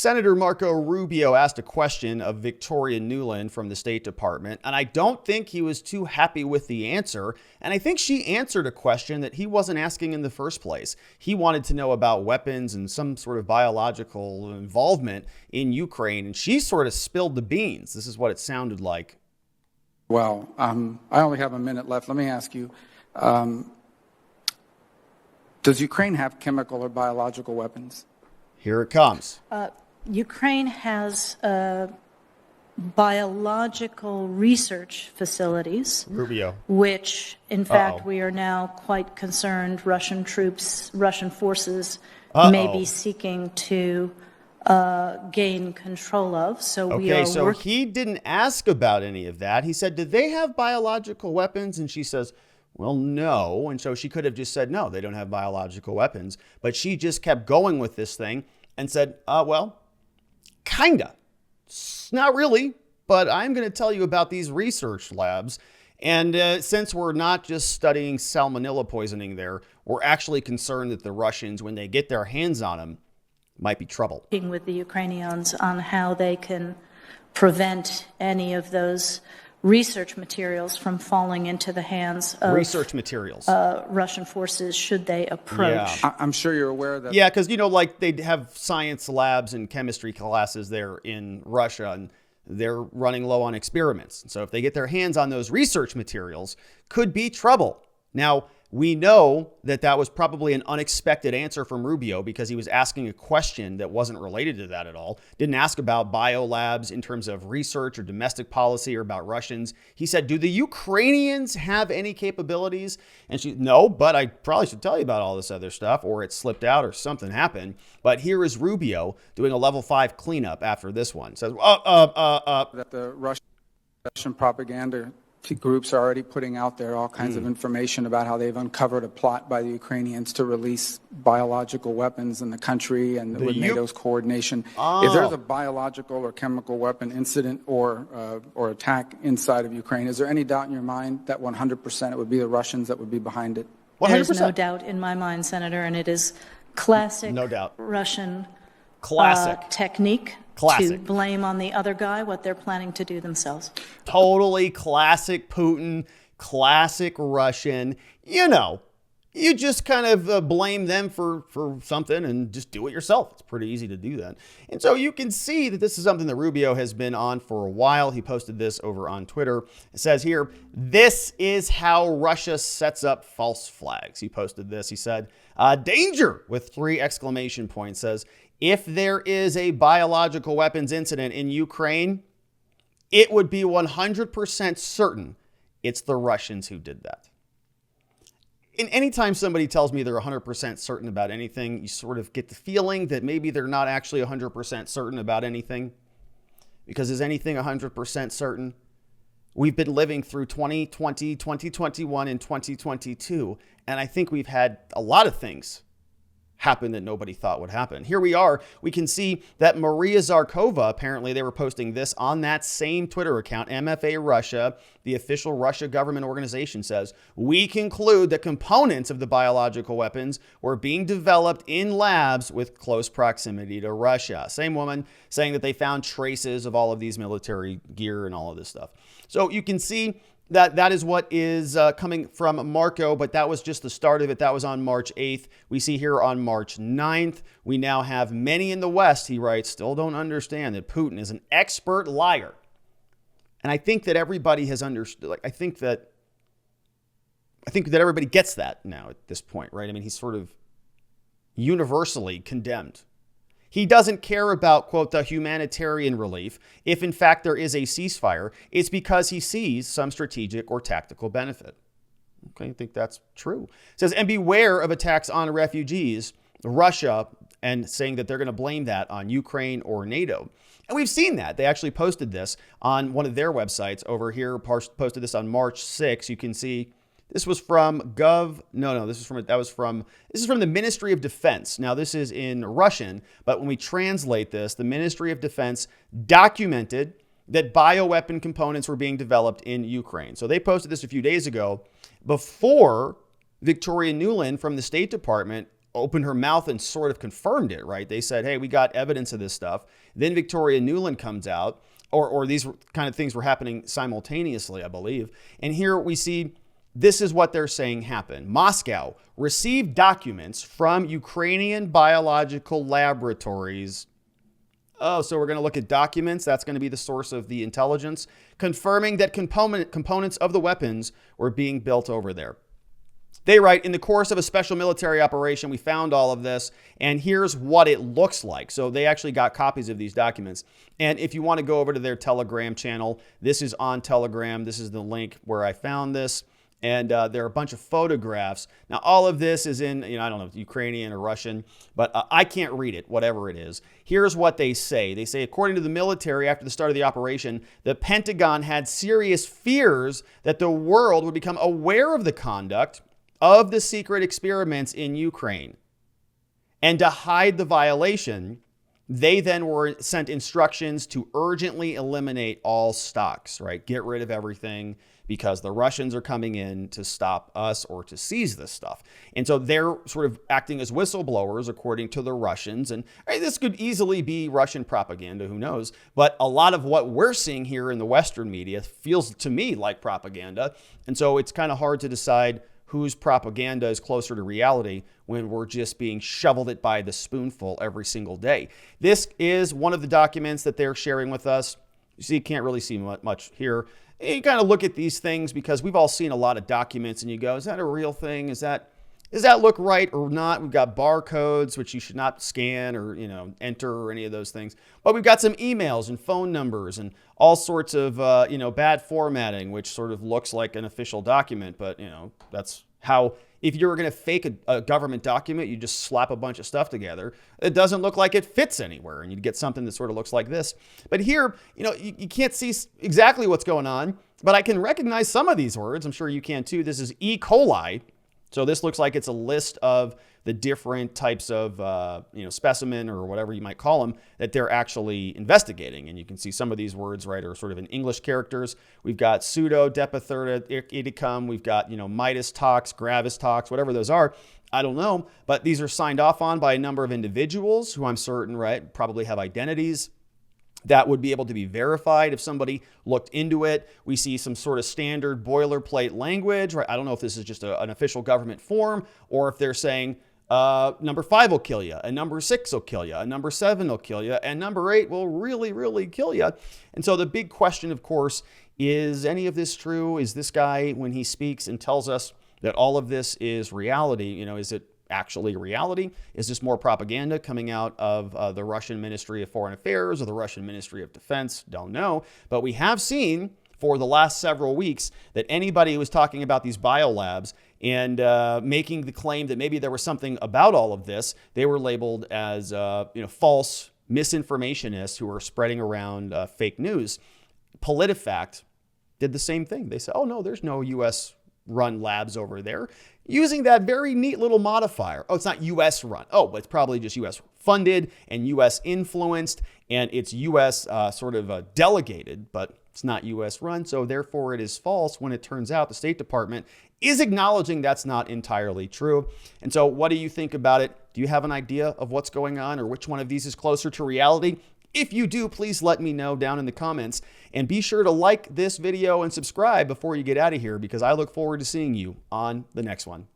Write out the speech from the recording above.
Senator Marco Rubio asked a question of Victoria Nuland from the State Department, and I don't think he was too happy with the answer. And I think she answered a question that he wasn't asking in the first place. He wanted to know about weapons and some sort of biological involvement in Ukraine, and she sort of spilled the beans. This is what it sounded like. Well, I only have a minute left. Let me ask you, does Ukraine have chemical or biological weapons? Here it comes. Ukraine has biological research facilities, Rubio, which, in fact, we are now quite concerned Russian forces may be seeking to gain control of. So he didn't ask about any of that. He said, did they have biological weapons? And she says, well, no. And so she could have just said, no, they don't have biological weapons. But she just kept going with this thing and said, well, kinda. Not really, but I'm going to tell you about these research labs. And since we're not just studying salmonella poisoning there, we're actually concerned that the Russians, when they get their hands on them, might be trouble. With the Ukrainians on how they can prevent any of those research materials from falling into the hands of Russian forces should they approach. Yeah. I'm sure you're aware of that. Yeah, because, like they have science labs and chemistry classes there in Russia, and they're running low on experiments. So if they get their hands on those research materials, could be trouble. Now, we know that that was probably an unexpected answer from Rubio because he was asking a question that wasn't related to that at all. Didn't ask about biolabs in terms of research or domestic policy or about Russians. He said, do the Ukrainians have any capabilities? And she, no, but I probably should tell you about all this other stuff, or it slipped out or something happened. But here is Rubio doing a level 5 cleanup after this one. Says, that the Russian propaganda groups are already putting out there all kinds of information about how they've uncovered a plot by the Ukrainians to release biological weapons in the country and with NATO's coordination. If there's a biological or chemical weapon incident or attack inside of Ukraine, is there any doubt in your mind that 100% it would be the Russians that would be behind it? 100%. There's no doubt in my mind, Senator, and it is classic Russian technique. To blame on the other guy what they're planning to do themselves. Totally classic Putin, classic Russian. You just kind of blame them for something and just do it yourself. It's pretty easy to do that. And so you can see that this is something that Rubio has been on for a while. He posted this over on Twitter. It says here, this is how Russia sets up false flags. He posted this. He said, danger with 3 exclamation points. Says, if there is a biological weapons incident in Ukraine, it would be 100% certain it's the Russians who did that. And anytime somebody tells me they're 100% certain about anything, you sort of get the feeling that maybe they're not actually 100% certain about anything. Because is anything 100% certain? We've been living through 2020, 2021, and 2022, and I think we've had a lot of things happen that nobody thought would happen. Here we are. We can see that Maria Zakharova, apparently they were posting this on that same Twitter account, MFA Russia, the official Russia government organization, says, we conclude that components of the biological weapons were being developed in labs with close proximity to Russia. Same woman saying that they found traces of all of these military gear and all of this stuff. So you can see that is what is coming from Marco, but that was just the start of it. That was on March 8th. We see here on March 9th, we now have many in the West, he writes, still don't understand that Putin is an expert liar. And I think that everybody has understood, I think that everybody gets that now at this point, right? I mean, he's sort of universally condemned. He doesn't care about, quote, the humanitarian relief. If, in fact, there is a ceasefire, it's because he sees some strategic or tactical benefit. Okay, I think that's true. It says, and beware of attacks on refugees, Russia, and saying that they're going to blame that on Ukraine or NATO. And we've seen that. They actually posted this on one of their websites over here, posted this on March 6th. You can see this was from this is from the Ministry of Defense. Now, this is in Russian, but when we translate this, the Ministry of Defense documented that bioweapon components were being developed in Ukraine. So they posted this a few days ago before Victoria Nuland from the State Department opened her mouth and sort of confirmed it, right? They said, hey, we got evidence of this stuff. Then Victoria Nuland comes out, or these kind of things were happening simultaneously, I believe. And here we see this is what they're saying happened. Moscow received documents from Ukrainian biological laboratories. Oh, so we're going to look at documents. That's going to be the source of the intelligence, confirming that components of the weapons were being built over there. They write, in the course of a special military operation, we found all of this, and here's what it looks like. So they actually got copies of these documents. And if you want to go over to their Telegram channel, this is on Telegram. This is the link where I found this. And there are a bunch of photographs. Now, all of this is in, I don't know, Ukrainian or Russian, but I can't read it, whatever it is. Here's what they say. They say, according to the military, after the start of the operation, the Pentagon had serious fears that the world would become aware of the conduct of the secret experiments in Ukraine. And to hide the violation, they then were sent instructions to urgently eliminate all stocks, right? Get rid of everything because the Russians are coming in to stop us or to seize this stuff. And so they're sort of acting as whistleblowers according to the Russians. And this could easily be Russian propaganda, who knows? But a lot of what we're seeing here in the Western media feels to me like propaganda. And so it's kind of hard to decide whose propaganda is closer to reality when we're just being shoveled it by the spoonful every single day. This is one of the documents that they're sharing with us. You see, you can't really see much here. You kind of look at these things because we've all seen a lot of documents and you go, is that a real thing? Does that look right or not? We've got barcodes, which you should not scan or, enter or any of those things. But we've got some emails and phone numbers and all sorts of, bad formatting, which sort of looks like an official document. But, that's how, if you were going to fake a government document, you just slap a bunch of stuff together. It doesn't look like it fits anywhere, and you'd get something that sort of looks like this. But here, you can't see exactly what's going on, but I can recognize some of these words. I'm sure you can too. This is E. coli. So this looks like it's a list of the different types of, specimen or whatever you might call them that they're actually investigating. And you can see some of these words, right, are sort of in English characters. We've got pseudo, depithurta, idicum. We've got, mitis tox, gravis tox, whatever those are. I don't know, but these are signed off on by a number of individuals who I'm certain, right, probably have identities that would be able to be verified if somebody looked into it. We see some sort of standard boilerplate language, right? I don't know if this is just an official government form or if they're saying number 5 will kill you, and number 6 will kill you, and number 7 will kill you, and number 8 will really, really kill you. And so the big question, of course, is any of this true? Is this guy, when he speaks and tells us that all of this is reality, is it actually reality? Is this more propaganda coming out of the Russian Ministry of Foreign Affairs or the Russian Ministry of Defense? Don't know. But we have seen for the last several weeks that anybody who was talking about these biolabs and making the claim that maybe there was something about all of this, they were labeled as false misinformationists who were spreading around fake news. PolitiFact did the same thing. They said, oh no, there's no U.S. run labs over there, using that very neat little modifier. Oh, it's not U.S. run. Oh, but it's probably just U.S. funded and U.S. influenced, and it's U.S. Delegated, but it's not U.S. run, so therefore it is false, when it turns out the State Department is acknowledging that's not entirely true. And so what do you think about it? Do you have an idea of what's going on or which one of these is closer to reality? If you do, please let me know down in the comments, and be sure to like this video and subscribe before you get out of here, because I look forward to seeing you on the next one.